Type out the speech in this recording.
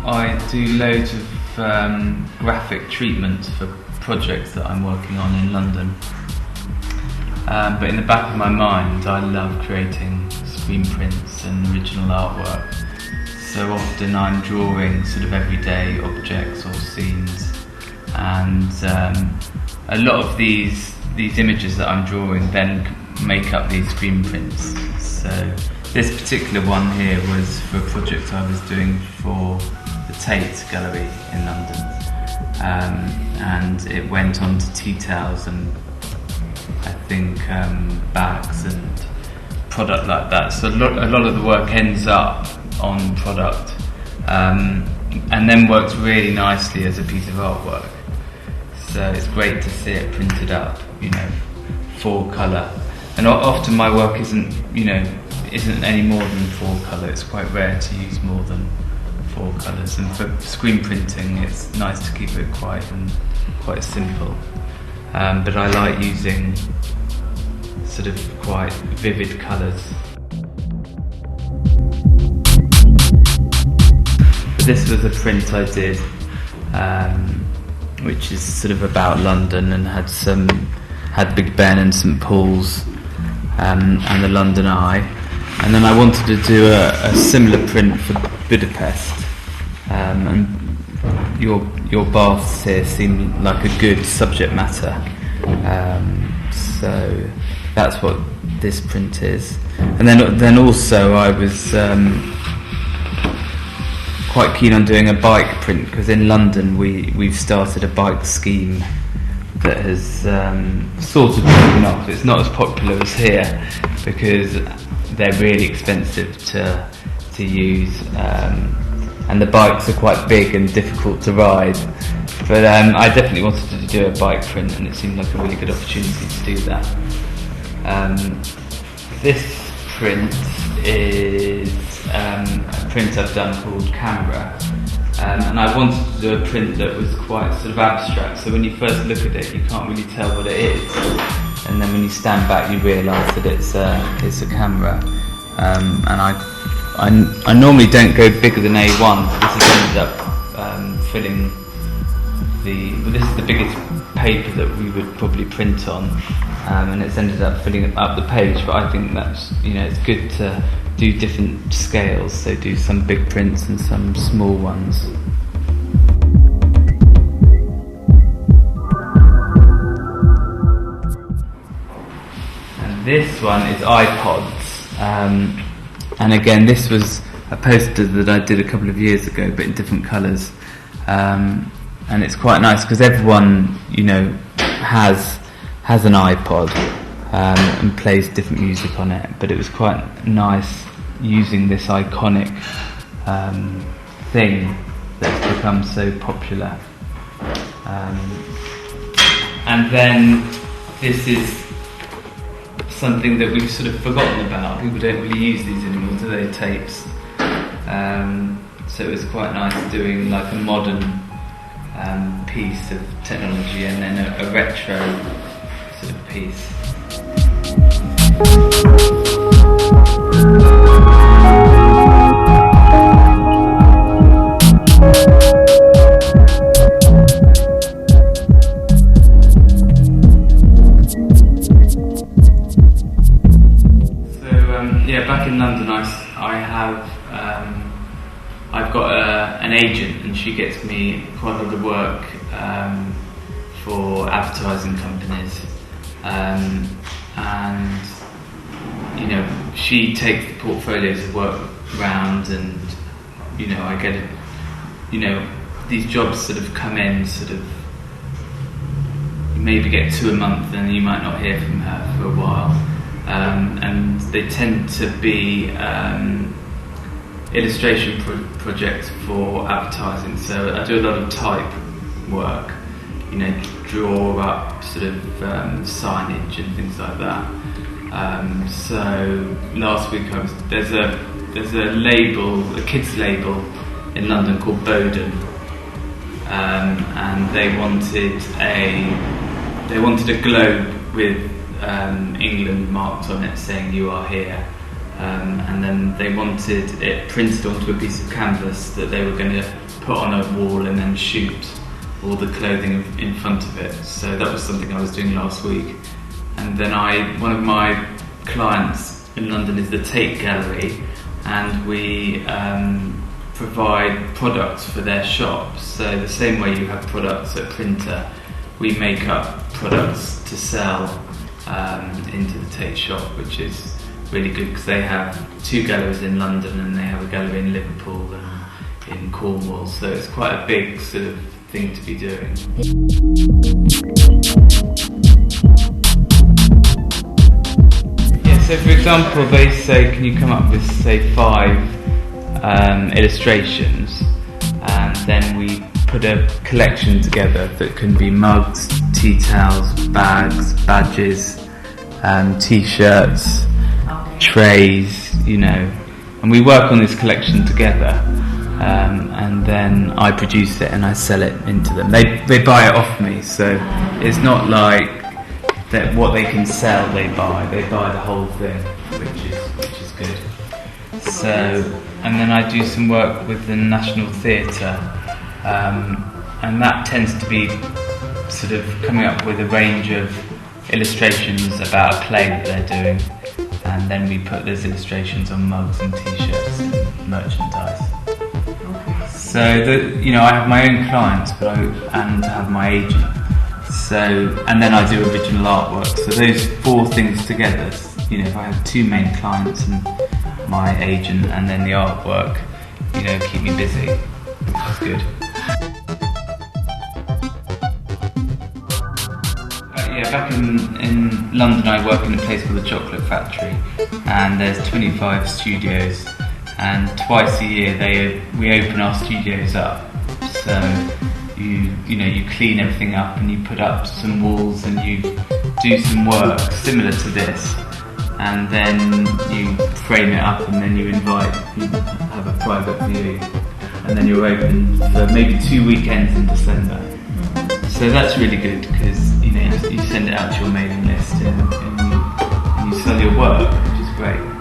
I do loads of graphic treatments for projects that I'm working on in London. But in the back of my mind, I love creating screen prints and original artwork. So often I'm drawing sort of everyday objects or scenes, and a lot of these images that I'm drawing then make up these screen prints. So this particular one here was for a project I was doing for the Tate Gallery in London, and it went on to tea towels and I think bags and product like that. So a lot of the work ends up on product, and then works really nicely as a piece of artwork. So it's great to see it printed up, you know, full colour. And often my work isn't any more than full colour. It's quite rare to use more than 4 colours. And for screen printing, it's nice to keep it quite simple. But I like using sort of quite vivid colours. This was a print I did, which is sort of about London and had Big Ben and St Paul's and the London Eye. And then I wanted to do a similar print for Budapest, and your baths here seem like a good subject matter. So that's what this print is. And then also I was quite keen on doing a bike print, because in London we've started a bike scheme that has sort of taken off. It's not as popular as here because they're really expensive to use, and the bikes are quite big and difficult to ride. But I definitely wanted to do a bike print, and it seemed like a really good opportunity to do that. This print is a print I've done called Camera, and I wanted to do a print that was quite sort of abstract, so when you first look at it you can't really tell what it is, and then when you stand back you realise that it's a camera. And I normally don't go bigger than A1. This has ended up filling this is the biggest paper that we would probably print on, and it's ended up filling up the page. But I think that's, it's good to do different scales, so do some big prints and some small ones. And this one is iPods, and again this was a poster that I did a couple of years ago, but in different colours, and it's quite nice because everyone has an iPod and plays different music on it, but it was quite nice using this iconic thing that's become so popular. And then this is something that we've sort of forgotten about. People don't really use these anymore, do they? Tapes. So it was quite nice doing like a modern piece of technology and then a retro sort of piece. gets me quite a lot of work for advertising companies, and you know, she takes the portfolios of work round, and you know, I get it. You know, these jobs sort of come in, sort of, you maybe get 2 a month, and you might not hear from her for a while, and they tend to be illustration projects for advertising. So I do a lot of type work, you know, draw up sort of signage and things like that. So last week there's a label, a kids label in London called Bowden, and they wanted a globe with England marked on it saying "You are here," and then they wanted it printed onto a piece of canvas that they were going to put on a wall and then shoot all the clothing in front of it. So that was something I was doing last week. And then one of my clients in London is the Tate Gallery, and we provide products for their shops. So the same way you have products at Printer, we make up products to sell into the Tate shop, which is really good because they have 2 galleries in London and they have a gallery in Liverpool and in Cornwall. So it's quite a big sort of thing to be doing. Yeah, so for example, they say, can you come up with, say, 5 illustrations, and then we put a collection together that can be mugs, tea towels, bags, badges, t-shirts, trays, you know, and we work on this collection together, and then I produce it and I sell it into them. They buy it off me, so it's not like that what they can sell they buy the whole thing, which is good. So, and then I do some work with the National Theatre, and that tends to be sort of coming up with a range of illustrations about a play that they're doing, and then we put those illustrations on mugs and t-shirts and merchandise. Okay. So you know, I have my own clients, and I have my agent. So, and then I do original artwork. So those 4 things together, you know, if I have 2 main clients and my agent and then the artwork, you know, keep me busy, which is good. Yeah, back in London I work in a place called the Chocolate Factory, and there's 25 studios, and twice a year we open our studios up. So you know, you clean everything up and you put up some walls and you do some work similar to this, and then you frame it up, and then you have a private view, and then you're open for maybe 2 weekends in December. So that's really good because, you know, you send it out to your mailing list and you sell your work, which is great.